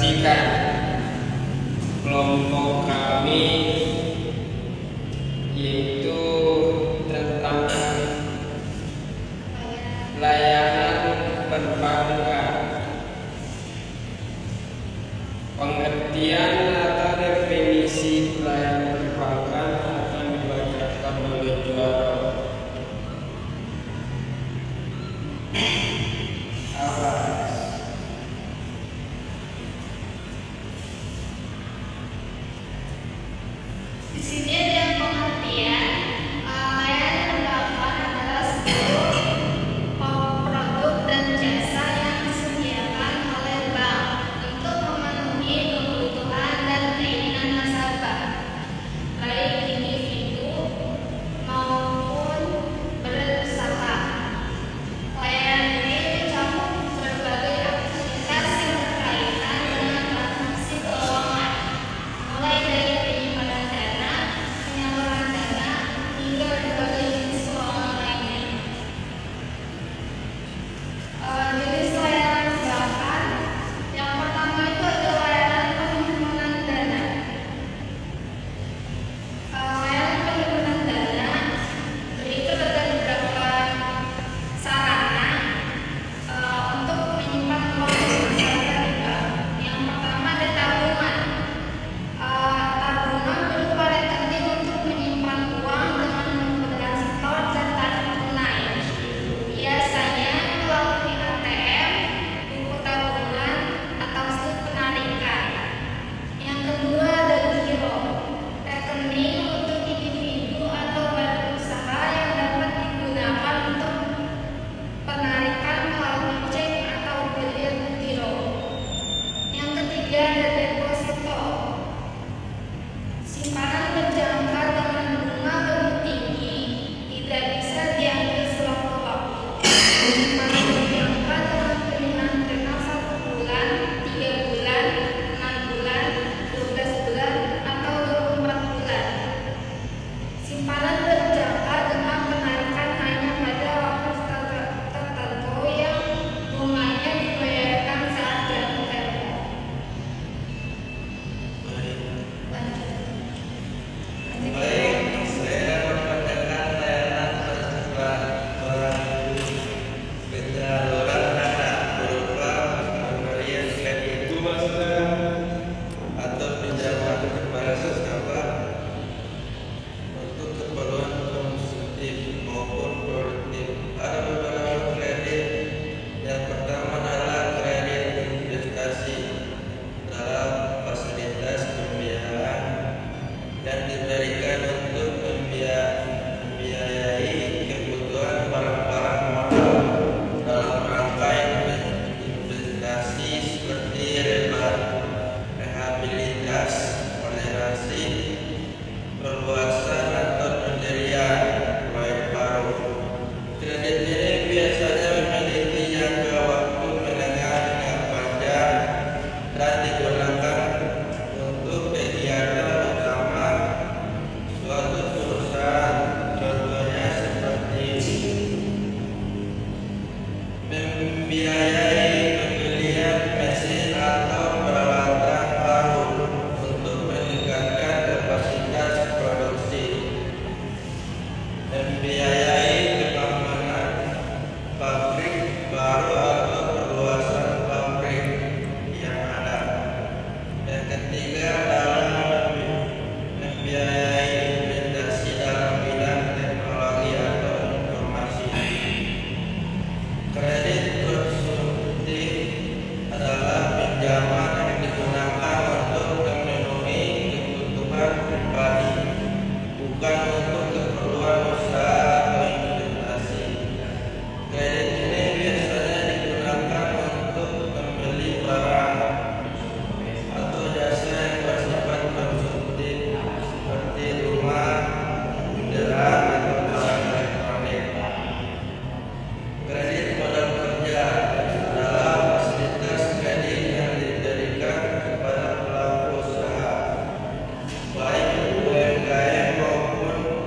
dibagikan. Kelompok kami yaitu tentang layanan perbankan. Pengertian atau definisi pelayanan perbankan akan dibacakan oleh juara. Di sini ada pengertian layanan perbankan adalah sebuah produk dan jasa yang disediakan oleh bank untuk memenuhi kebutuhan dan keinginan nasabah, baik individu maupun berusaha. Layanan ini mencakup berbagai aktivitas yang berkaitan dengan transaksi keuangan, mulai dari penyimpanan dana, penyaluran dana, hingga berbagai jenis keuangan lainnya. Jenis layanan perbankan yang pertama itu ada layanan penyimpanan dana. Layanan penyimpanan dana itu ada beberapa sarana untuk menyimpan uang nasabah di bank. Yang pertama ada tabungan. Tabungan berupa rekening untuk menyimpan uang dengan menggunakan setor dan tarik tunai. Biasanya melalui ATM, buku tabungan, atau slip penarikan. Yang kedua ada giro, rekening untuk individu atau badan usaha yang dapat digunakan untuk penarikan melalui cek atau bilir giro. Yang ketiga ada deposito, simpanan berjangka dengan bunga lebih tinggi, tidak bisa diambil sewaktu-waktu. Simpanan berjangka dengan pilihan tenor 1 bulan, 3 bulan, 6 bulan, 12 bulan, atau 24 bulan. Simpanan berjangka dengan penarikan hanya pada waktu tertentu yang bunganya dibayarkan saat jatuh tempo. Baik, saya membacakan layanan tersebut melalui penyaluran dana berupa pemberian kredit atau pinjaman kepada nasabah untuk keperluan konsumtif maupun produktif. Ada beberapa kredit. Yang pertama adalah kredit investasi dalam fasilitas pembiayaan dan diberikan untuk membiayai kebutuhan barang-barang modal dalam rangka investasi seperti rehabilitas, moderasi, perluasan atau pendirian proyek baru. Kredit ini biasanya memiliki jangka waktu menengah hingga panjang dan digunakan untuk kegiatan utama suatu perusahaan. Contohnya seperti membiayai pembelian mesin atau peralatan baru untuk meningkatkan kapasitas produksi, membiayai pengembangan pabrik baru atau perluasan pabrik yang ada. Yang ketiga adalah membiayai investasi dalam bidang teknologi atau informasi. Kredit konsumtif adalah pinjaman yang digunakan untuk memenuhi kebutuhan pribadi, bukan untuk keperluan usaha atau investasi. Kredit ini biasanya digunakan untuk membeli barang atau jasa yang bersifat konsumtif seperti rumah, kendaraan, atau barang elektronik. Kredit modal kerja adalah fasilitas kredit yang diberikan kepada pelaku usaha, baik UMKM maupun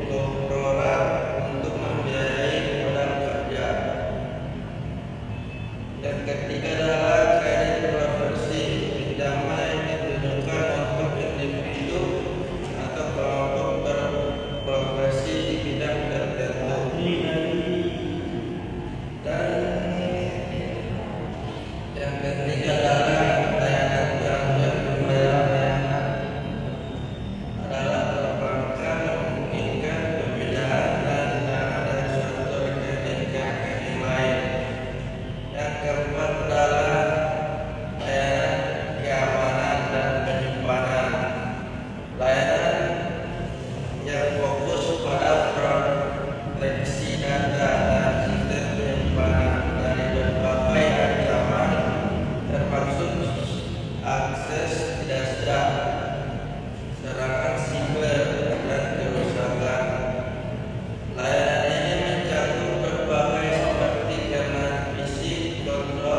korporat untuk membiayai modal kerja. Yang ketiga adalah kredit profesional keempat adalah layanan keamanan dan penyimpanan. Layanan yang fokus pada proteksi data dan sistem penyimpanan dari berbagai ancaman, termasuk akses tidak sedang, serangan siber, dan kerusakan. Layanan ini mencakup berbagai seperti keamanan fisik, kontrol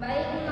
baik